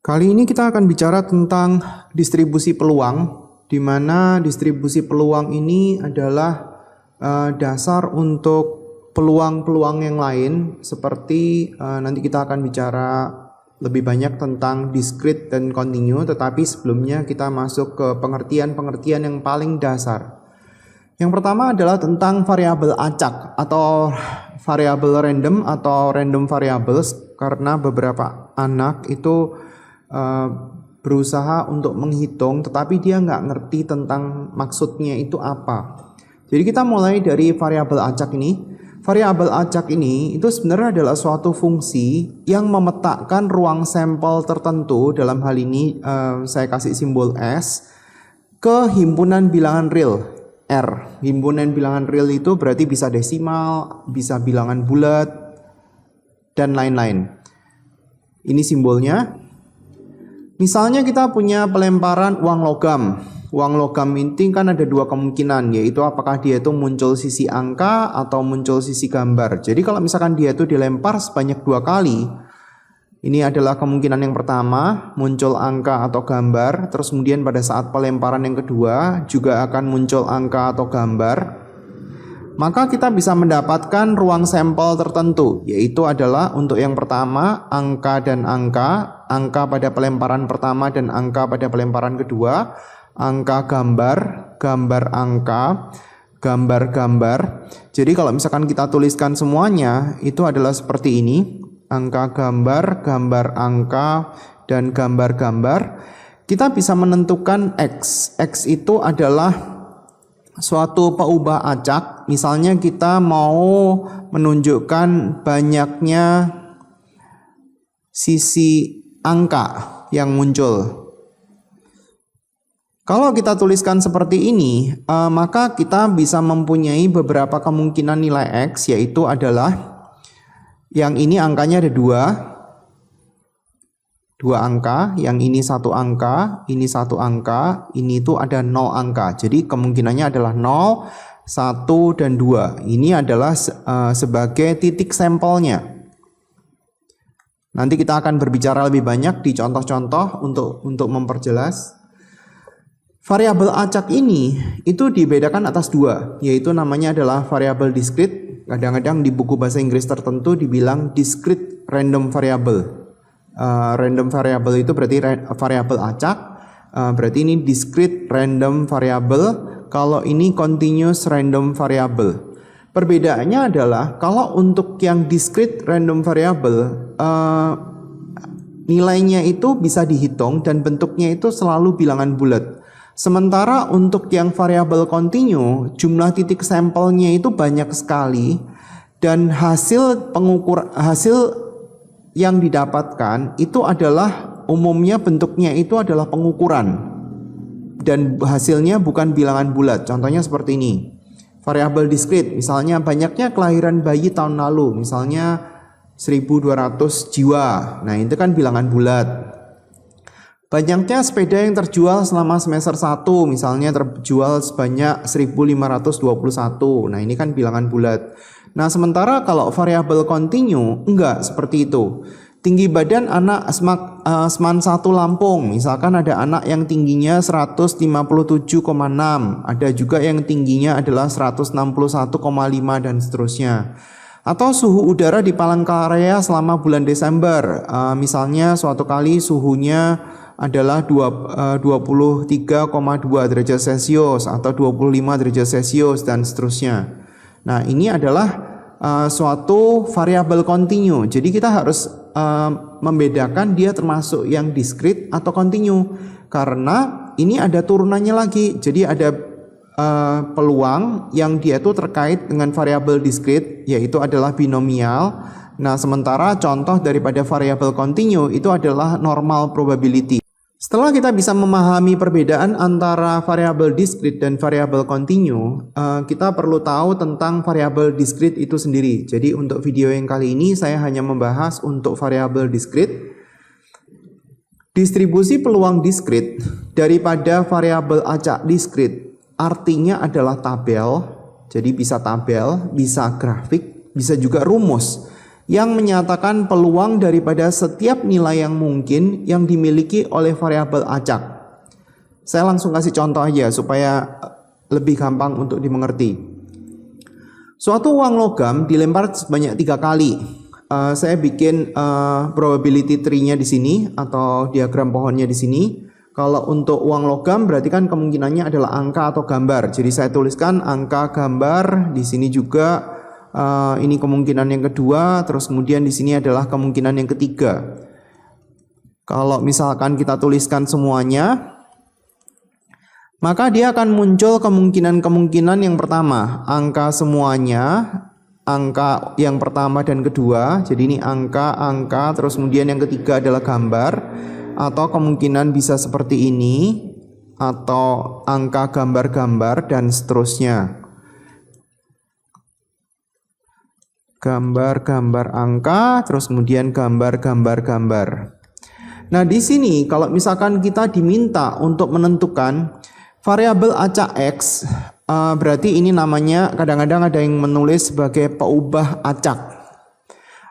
Kali ini kita akan bicara tentang distribusi peluang, di mana distribusi peluang ini adalah dasar untuk peluang-peluang yang lain, seperti nanti kita akan bicara lebih banyak tentang discrete dan continue, tetapi sebelumnya kita masuk ke pengertian-pengertian yang paling dasar. Yang pertama adalah tentang variabel acak atau variabel random atau random variables, karena beberapa anak itu berusaha untuk menghitung tetapi dia nggak ngerti tentang maksudnya itu apa. Jadi kita mulai dari variabel acak ini. Variabel acak ini itu sebenarnya adalah suatu fungsi yang memetakan ruang sampel tertentu. Dalam hal ini saya kasih simbol S ke himpunan bilangan real R. Himpunan bilangan real itu berarti bisa desimal, bisa bilangan bulat, dan lain-lain. Ini simbolnya. Misalnya kita punya pelemparan uang logam. Uang logam ini kan ada dua kemungkinan, yaitu apakah dia itu muncul sisi angka atau muncul sisi gambar. Jadi kalau misalkan dia itu dilempar sebanyak 2 kali, ini adalah kemungkinan yang pertama, muncul angka atau gambar. Terus kemudian pada saat pelemparan yang kedua juga akan muncul angka atau gambar. Maka kita bisa mendapatkan ruang sampel tertentu, yaitu adalah untuk yang pertama angka dan angka, angka pada pelemparan pertama dan angka pada pelemparan kedua, angka gambar, gambar angka, gambar gambar. Jadi kalau misalkan kita tuliskan semuanya, itu adalah seperti ini, angka gambar, gambar angka, dan gambar gambar. Kita bisa menentukan X. X itu adalah suatu peubah acak. Misalnya kita mau menunjukkan banyaknya sisi angka yang muncul. Kalau kita tuliskan seperti ini, maka kita bisa mempunyai beberapa kemungkinan nilai X, yaitu adalah yang ini angkanya ada dua angka, yang ini 1 angka, ini 1 angka, ini tuh ada 0 angka. Jadi kemungkinannya adalah 0, 1, dan 2. Ini adalah sebagai titik sampelnya. Nanti kita akan berbicara lebih banyak di contoh-contoh untuk memperjelas. Variabel acak ini itu dibedakan atas 2, yaitu namanya adalah variabel discrete. Kadang-kadang di buku bahasa Inggris tertentu dibilang discrete random variable. Random variable itu berarti variabel acak, berarti ini discrete random variable. Kalau ini continuous random variable. Perbedaannya adalah kalau untuk yang discrete random variable, nilainya itu bisa dihitung dan bentuknya itu selalu bilangan bulat. Sementara untuk yang variabel continue, jumlah titik sampelnya itu banyak sekali dan hasil yang didapatkan itu adalah umumnya bentuknya itu adalah pengukuran dan hasilnya bukan bilangan bulat. Contohnya seperti ini. Variabel discrete, misalnya banyaknya kelahiran bayi tahun lalu, misalnya 1.200 jiwa. Nah, itu kan bilangan bulat. Banyaknya sepeda yang terjual selama semester 1, misalnya terjual sebanyak 1.521. Nah, ini kan bilangan bulat. Nah, sementara kalau variabel continue, enggak seperti itu. Tinggi badan anak SMAN 1 Lampung, misalkan ada anak yang tingginya 157,6, ada juga yang tingginya adalah 161,5 dan seterusnya. Atau suhu udara di Palangkaraya selama bulan Desember, misalnya suatu kali suhunya adalah 23,2 derajat Celcius atau 25 derajat Celcius dan seterusnya. Nah, ini adalah suatu variabel continue. Jadi kita harus membedakan dia termasuk yang discrete atau continue, karena ini ada turunannya lagi. Jadi ada peluang yang dia itu terkait dengan variabel discrete, yaitu adalah binomial. Nah, sementara contoh daripada variabel continue itu adalah normal probability. Setelah kita bisa memahami perbedaan antara variabel discrete dan variabel continue, kita perlu tahu tentang variabel discrete itu sendiri. Jadi untuk video yang kali ini saya hanya membahas untuk variabel discrete. Distribusi peluang discrete daripada variabel acak discrete artinya adalah tabel. Jadi bisa tabel, bisa grafik, bisa juga rumus. yang menyatakan peluang daripada setiap nilai yang mungkin yang dimiliki oleh variabel acak. Saya langsung kasih contoh aja supaya lebih gampang untuk dimengerti. Suatu uang logam dilempar sebanyak 3 kali. Saya bikin probability tree-nya di sini atau diagram pohonnya di sini. Kalau untuk uang logam berarti kan kemungkinannya adalah angka atau gambar. Jadi saya tuliskan angka, gambar, di sini juga ini kemungkinan yang kedua, terus kemudian di sini adalah kemungkinan yang ketiga. Kalau misalkan kita tuliskan semuanya, maka dia akan muncul kemungkinan-kemungkinan yang pertama, angka semuanya, angka yang pertama dan kedua. Jadi ini angka, terus kemudian yang ketiga adalah gambar, atau kemungkinan bisa seperti ini, atau angka, gambar, dan seterusnya. Gambar, angka, terus kemudian gambar. Nah, di sini kalau misalkan kita diminta untuk menentukan variabel acak X, berarti ini namanya kadang-kadang ada yang menulis sebagai peubah acak.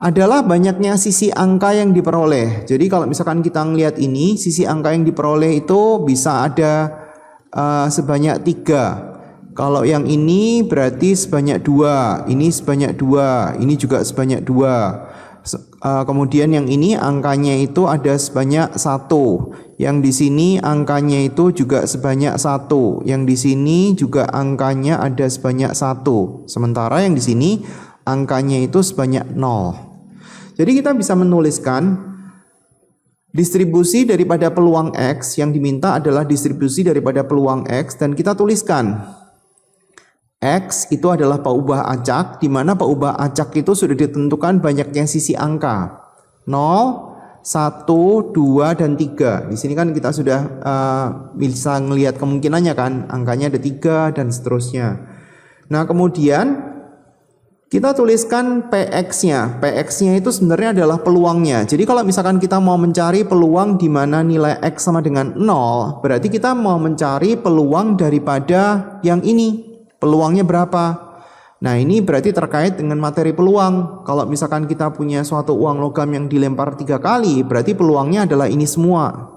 Adalah banyaknya sisi angka yang diperoleh. Jadi kalau misalkan kita ngelihat ini, sisi angka yang diperoleh itu bisa ada sebanyak 3. Kalau yang ini berarti sebanyak 2, ini sebanyak 2, ini juga sebanyak 2. Kemudian yang ini angkanya itu ada sebanyak 1. Yang di sini angkanya itu juga sebanyak 1. Yang di sini juga angkanya ada sebanyak 1. Sementara yang di sini angkanya itu sebanyak 0. Jadi kita bisa menuliskan distribusi daripada peluang X, yang diminta adalah distribusi daripada peluang X, dan kita tuliskan X itu adalah peubah acak, di mana peubah acak itu sudah ditentukan banyaknya sisi angka 0, 1, 2, dan 3. Di sini kan kita sudah bisa melihat kemungkinannya kan, angkanya ada 3 dan seterusnya. Nah, kemudian kita tuliskan PX-nya. PX-nya itu sebenarnya adalah peluangnya. Jadi kalau misalkan kita mau mencari peluang di mana nilai X sama dengan 0, berarti kita mau mencari peluang daripada yang ini. Peluangnya berapa? Nah, ini berarti terkait dengan materi peluang. Kalau misalkan kita punya suatu uang logam yang dilempar 3 kali, berarti peluangnya adalah ini semua.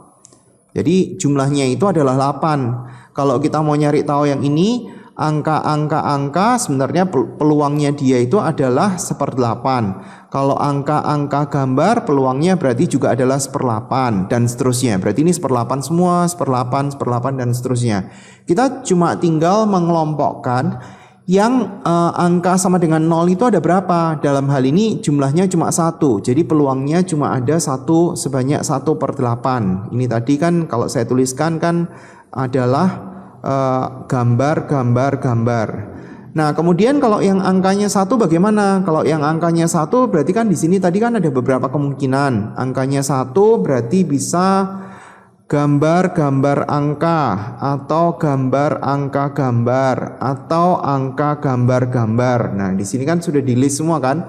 Jadi jumlahnya itu adalah 8. Kalau kita mau nyari tahu yang ini, angka sebenarnya peluangnya dia itu adalah 1/8. Kalau angka gambar peluangnya berarti juga adalah 1/8 dan seterusnya. Berarti ini 1/8 semua, 1/8 dan seterusnya. Kita cuma tinggal mengelompokkan yang angka sama dengan 0 itu ada berapa. Dalam hal ini jumlahnya cuma 1. Jadi peluangnya cuma ada 1 sebanyak 1/8. Ini tadi kan kalau saya tuliskan kan adalah gambar. Nah, kemudian kalau yang angkanya 1 bagaimana? Kalau yang angkanya 1 berarti kan di sini tadi kan ada beberapa kemungkinan. Angkanya 1 berarti bisa gambar angka, atau gambar angka gambar, atau angka gambar. Nah, di sini kan sudah di-list semua kan?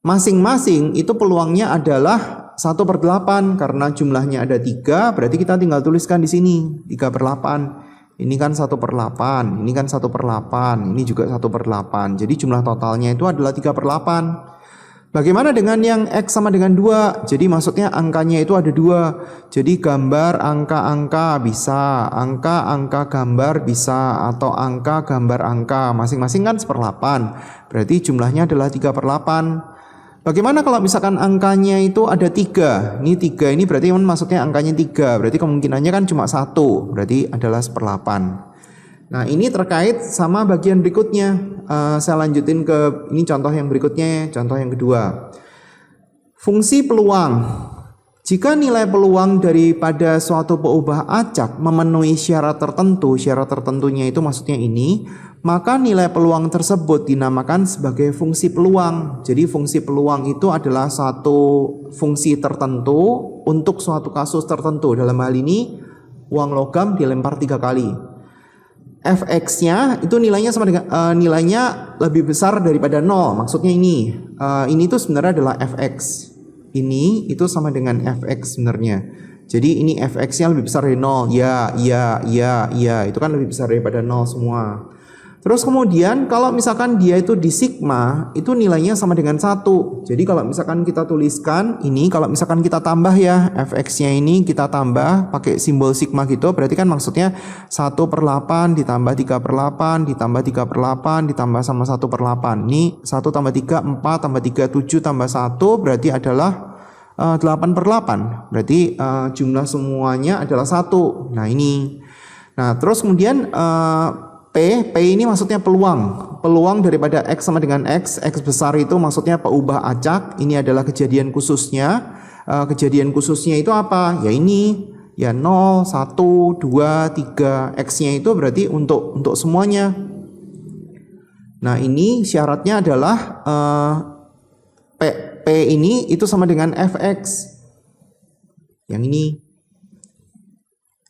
Masing-masing itu peluangnya adalah 1/8 karena jumlahnya ada 3, berarti kita tinggal tuliskan di sini 3/8. Ini kan 1/8, ini kan 1/8, ini juga 1/8. Jadi jumlah totalnya itu adalah 3/8. Bagaimana dengan yang X sama dengan 2? Jadi maksudnya angkanya itu ada 2. Jadi gambar angka bisa, angka gambar bisa, atau angka gambar angka. Masing-masing kan 1/8. Berarti jumlahnya adalah 3/8. Bagaimana kalau misalkan angkanya itu ada 3? Ini 3 ini berarti maksudnya angkanya 3. Berarti kemungkinannya kan cuma 1. Berarti adalah 1/8. Nah, ini terkait sama bagian berikutnya. Saya lanjutin ke ini contoh yang berikutnya, contoh yang kedua. Fungsi peluang. Jika nilai peluang daripada suatu peubah acak memenuhi syarat tertentu, syarat tertentunya itu maksudnya ini, maka nilai peluang tersebut dinamakan sebagai fungsi peluang. Jadi fungsi peluang itu adalah satu fungsi tertentu untuk suatu kasus tertentu. Dalam hal ini uang logam dilempar 3 kali. Fx-nya itu nilainya sama dengan nilainya lebih besar daripada 0. Maksudnya ini tuh sebenarnya adalah fx. Ini itu sama dengan fx sebenarnya. Jadi ini fx-nya lebih besar dari 0. Ya, itu kan lebih besar daripada 0 semua. Terus kemudian kalau misalkan dia itu di sigma, itu nilainya sama dengan 1. Jadi kalau misalkan kita tuliskan ini, kalau misalkan kita tambah ya, fx-nya ini kita tambah pakai simbol sigma gitu, berarti kan maksudnya 1/8 ditambah 3/8 ditambah 3/8 ditambah sama 1/8. Ini 1 tambah 3, 4 tambah 3, 7 tambah 1 berarti adalah 8/8. Berarti jumlah semuanya adalah 1. Nah ini. Nah terus kemudian P ini maksudnya peluang daripada X sama dengan X besar itu maksudnya peubah acak, ini adalah kejadian khususnya. Kejadian khususnya itu apa? Ya ini, ya 0, 1, 2, 3, X-nya itu berarti untuk semuanya. Nah ini syaratnya adalah P ini itu sama dengan Fx. Yang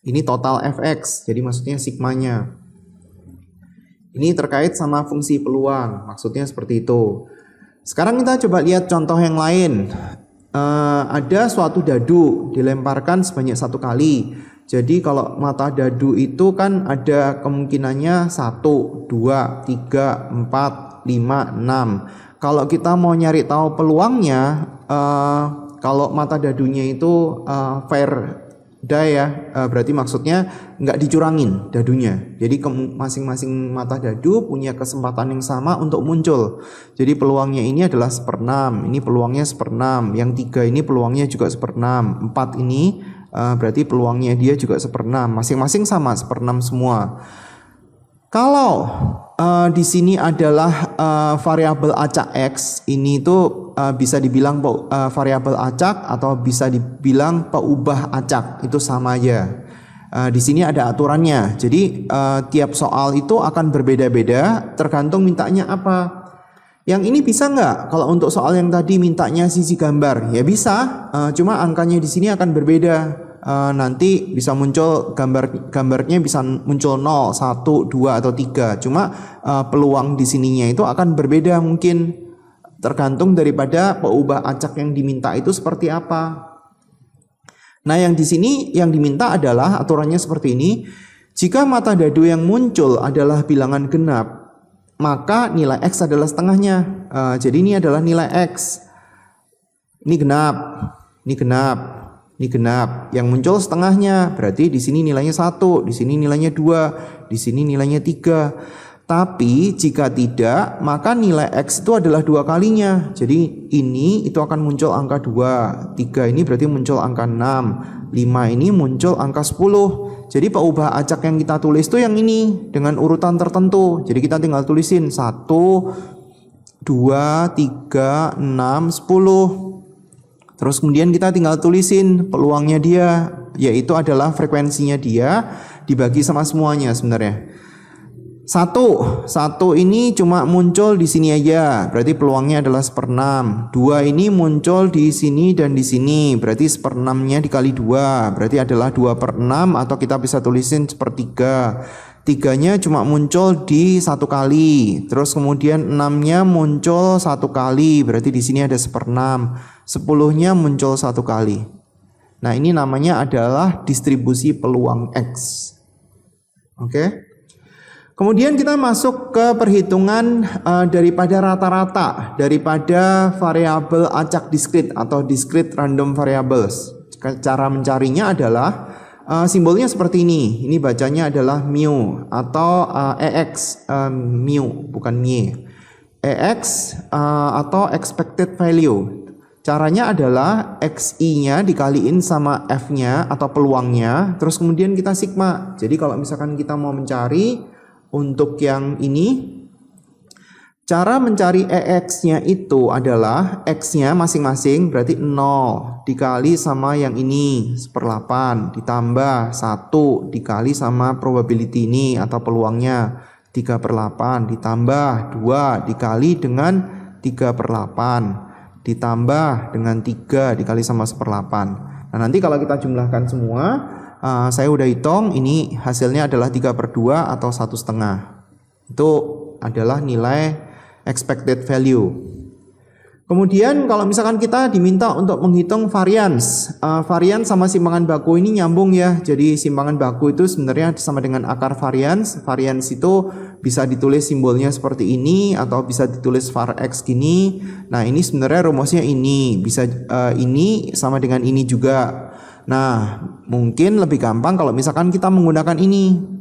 ini total Fx, jadi maksudnya sigmanya. Ini terkait sama fungsi peluang, maksudnya seperti itu. Sekarang kita coba lihat contoh yang lain. Ada suatu dadu dilemparkan sebanyak 1 kali. Jadi kalau mata dadu itu kan ada kemungkinannya 1, 2, 3, 4, 5, 6. Kalau kita mau nyari tahu peluangnya, kalau mata dadunya itu fair die ya, berarti maksudnya nggak dicurangin dadunya. Jadi masing-masing mata dadu punya kesempatan yang sama untuk muncul. Jadi peluangnya ini adalah 1/6, ini peluangnya 1/6, yang 3 ini peluangnya juga 1/6, 4 ini berarti peluangnya dia juga 1/6, masing-masing sama 1/6 semua. Kalau di sini adalah variabel acak X, ini tuh bisa dibilang variabel acak atau bisa dibilang peubah acak, itu sama aja. Di sini ada aturannya. Jadi tiap soal itu akan berbeda-beda tergantung mintanya apa. Yang ini bisa nggak? Kalau untuk soal yang tadi mintanya sisi gambar, ya bisa. Cuma angkanya di sini akan berbeda. Nanti bisa muncul gambarnya bisa muncul 0, 1, 2 atau 3. Cuma peluang di sininya itu akan berbeda mungkin tergantung daripada peubah acak yang diminta itu seperti apa. Nah, yang di sini yang diminta adalah aturannya seperti ini. Jika mata dadu yang muncul adalah bilangan genap, maka nilai X adalah setengahnya. Jadi ini adalah nilai X. Ini genap, ini genap. Ini genap, yang muncul setengahnya, berarti di sini nilainya 1, di sini nilainya 2, di sini nilainya 3. Tapi jika tidak, maka nilai X itu adalah 2 kalinya. Jadi ini itu akan muncul angka 2, 3 ini berarti muncul angka 6, 5 ini muncul angka 10. Jadi peubah acak yang kita tulis itu yang ini dengan urutan tertentu. Jadi kita tinggal tulisin 1, 2, 3, 6, 10. Terus kemudian kita tinggal tulisin peluangnya dia, yaitu adalah frekuensinya dia dibagi sama semuanya sebenarnya. 1 ini cuma muncul di sini aja, berarti peluangnya adalah 1/6. 2 ini muncul di sini dan di sini, berarti 1/6-nya dikali 2, berarti adalah 2/6 atau kita bisa tulisin 1/3. 3-nya cuma muncul di 1 kali. Terus kemudian 6-nya muncul 1 kali, berarti di sini ada 1/6. 10-nya muncul 1 kali. Nah, ini namanya adalah distribusi peluang X. Oke. Kemudian kita masuk ke perhitungan daripada rata-rata daripada variabel acak diskrit atau discrete random variables. Cara mencarinya adalah simbolnya seperti ini. Ini bacanya adalah mu atau EX, mu bukan mie. EX atau expected value. Caranya adalah XI-nya dikaliin sama F-nya atau peluangnya, terus kemudian kita sigma. Jadi kalau misalkan kita mau mencari untuk yang ini, cara mencari EX-nya itu adalah X-nya masing-masing berarti 0 dikali sama yang ini 1/8 ditambah 1 dikali sama probability ini atau peluangnya 3/8 ditambah 2 dikali dengan 3/8 ditambah dengan 3 dikali sama 1/8. Nah, nanti kalau kita jumlahkan semua, saya udah hitung, ini hasilnya adalah 3/2 atau 1,5. Itu adalah nilai expected value. Kemudian kalau misalkan kita diminta untuk menghitung varians, varians sama simpangan baku ini nyambung ya. Jadi simpangan baku itu sebenarnya sama dengan akar varians. Varians itu bisa ditulis simbolnya seperti ini atau bisa ditulis var x gini. Nah, ini sebenarnya rumusnya ini, bisa ini sama dengan ini juga. Nah, mungkin lebih gampang kalau misalkan kita menggunakan ini.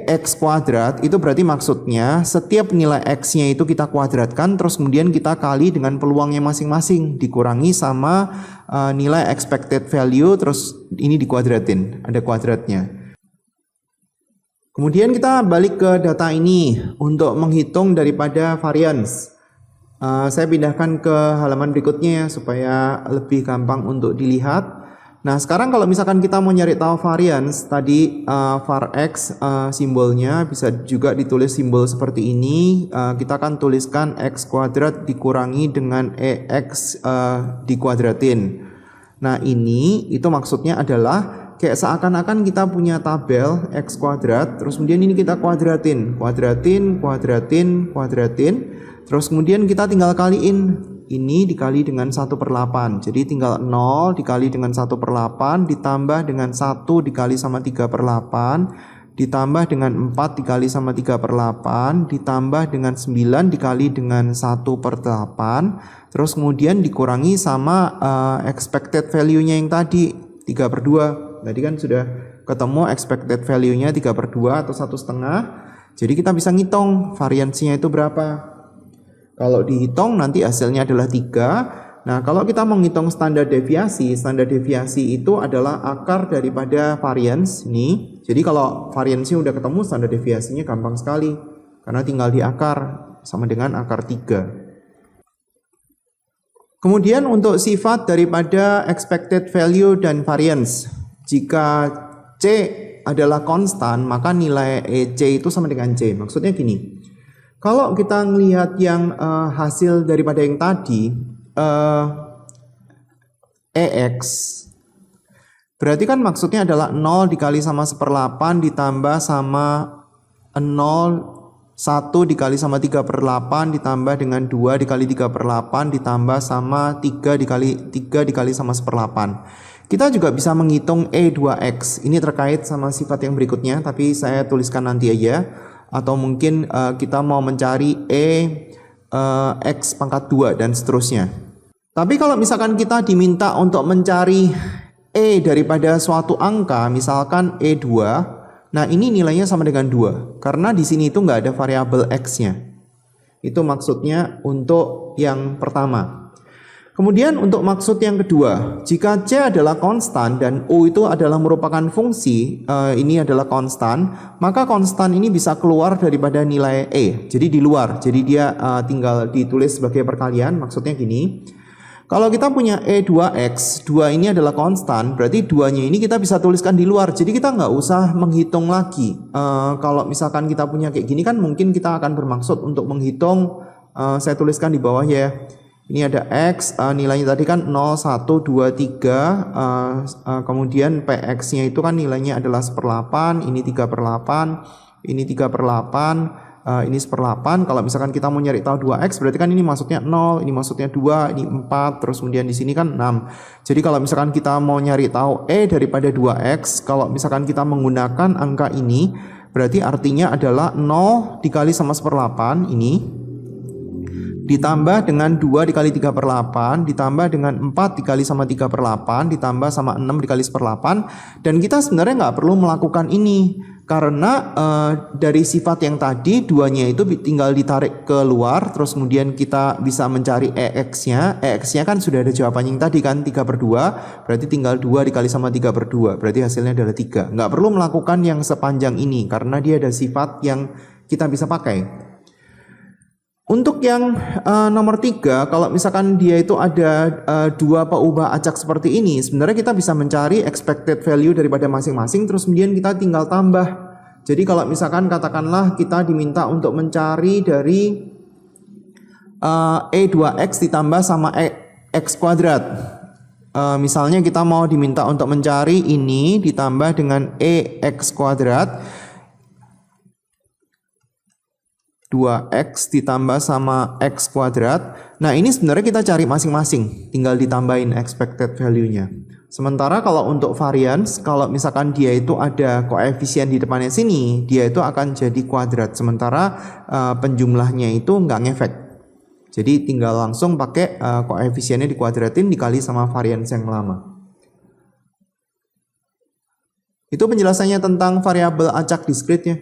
X kuadrat itu berarti maksudnya setiap nilai X-nya itu kita kuadratkan, terus kemudian kita kali dengan peluangnya masing-masing, dikurangi sama nilai expected value, terus ini dikuadratin, ada kuadratnya. Kemudian kita balik ke data ini untuk menghitung daripada variance. Saya pindahkan ke halaman berikutnya ya, supaya lebih gampang untuk dilihat. Nah, sekarang kalau misalkan kita mau nyari tahu variance, tadi var x simbolnya bisa juga ditulis simbol seperti ini. Kita akan tuliskan x kuadrat dikurangi dengan ex dikuadratin. Nah, ini itu maksudnya adalah kayak seakan-akan kita punya tabel x kuadrat, terus kemudian ini kita kuadratin, terus kemudian kita tinggal kaliin. Ini dikali dengan 1/8, jadi tinggal 0 dikali dengan 1/8 ditambah dengan 1 dikali sama 3/8 ditambah dengan 4 dikali sama 3/8 ditambah dengan 9 dikali dengan 1/8, terus kemudian dikurangi sama expected value-nya yang tadi 3/2. Tadi kan sudah ketemu expected value-nya 3/2 atau 1,5. Jadi kita bisa ngitung variansinya itu berapa. Kalau dihitung nanti hasilnya adalah 3. Nah, kalau kita menghitung standar deviasi itu adalah akar daripada variance ini. Jadi kalau variance udah ketemu, standar deviasinya gampang sekali, karena tinggal di akar, sama dengan akar 3. Kemudian untuk sifat daripada expected value dan variance. Jika C adalah konstan, maka nilai C itu sama dengan C. Maksudnya gini. Kalau kita melihat yang hasil daripada yang tadi, EX, berarti kan maksudnya adalah 0 dikali sama 1/8 ditambah sama 1 dikali sama 3/8 ditambah dengan 2 dikali 3/8 ditambah sama 3 dikali sama 1/8. Kita juga bisa menghitung E2X. Ini terkait sama sifat yang berikutnya, tapi saya tuliskan nanti aja. Atau mungkin kita mau mencari X pangkat 2 dan seterusnya. Tapi kalau misalkan kita diminta untuk mencari E daripada suatu angka, misalkan E2, nah ini nilainya sama dengan 2, karena di sini itu nggak ada variabel X-nya. Itu maksudnya untuk yang pertama. Kemudian untuk maksud yang kedua, jika C adalah konstan dan U itu adalah merupakan fungsi, ini adalah konstan, maka konstan ini bisa keluar daripada nilai E, jadi di luar, jadi dia tinggal ditulis sebagai perkalian. Maksudnya gini, kalau kita punya E2X, 2 ini adalah konstan, berarti 2-nya ini kita bisa tuliskan di luar, jadi kita nggak usah menghitung lagi. Kalau misalkan kita punya kayak gini kan mungkin kita akan bermaksud untuk menghitung, saya tuliskan di bawah ya. Ini ada X, nilainya tadi kan 0, 1, 2, 3, kemudian PX-nya itu kan nilainya adalah 1/8, ini 3/8, ini 3/8, ini 1/8. Kalau misalkan kita mau nyari tahu 2X, berarti kan ini maksudnya 0, ini maksudnya 2, ini 4, terus kemudian di sini kan 6. Jadi kalau misalkan kita mau nyari tahu E daripada 2X, kalau misalkan kita menggunakan angka ini, berarti artinya adalah 0 dikali sama 1/8, ini ditambah dengan 2 dikali 3/8, ditambah dengan 4 dikali sama 3/8, ditambah sama 6 dikali 1/8. Dan kita sebenarnya nggak perlu melakukan ini, karena dari sifat yang tadi, 2-nya itu tinggal ditarik keluar, terus kemudian kita bisa mencari EX-nya. EX-nya kan sudah ada jawabannya yang tadi kan, 3/2, berarti tinggal 2 dikali sama 3/2, berarti hasilnya adalah 3. Nggak perlu melakukan yang sepanjang ini, karena dia ada sifat yang kita bisa pakai. Untuk yang nomor 3, kalau misalkan dia itu ada 2 peubah acak seperti ini, sebenarnya kita bisa mencari expected value daripada masing-masing, terus kemudian kita tinggal tambah. Jadi kalau misalkan katakanlah kita diminta untuk mencari dari E2X ditambah sama X kuadrat. Misalnya kita mau diminta untuk mencari ini ditambah dengan EX kuadrat, 2X ditambah sama X kuadrat. Nah ini sebenarnya kita cari masing-masing, tinggal ditambahin expected value-nya. Sementara kalau untuk varians, kalau misalkan dia itu ada koefisien di depannya sini, dia itu akan jadi kuadrat. Sementara penjumlahnya itu nggak ngefek. Jadi tinggal langsung pakai koefisiennya dikuadratin dikali sama varians yang lama. Itu penjelasannya tentang variabel acak diskrit ya.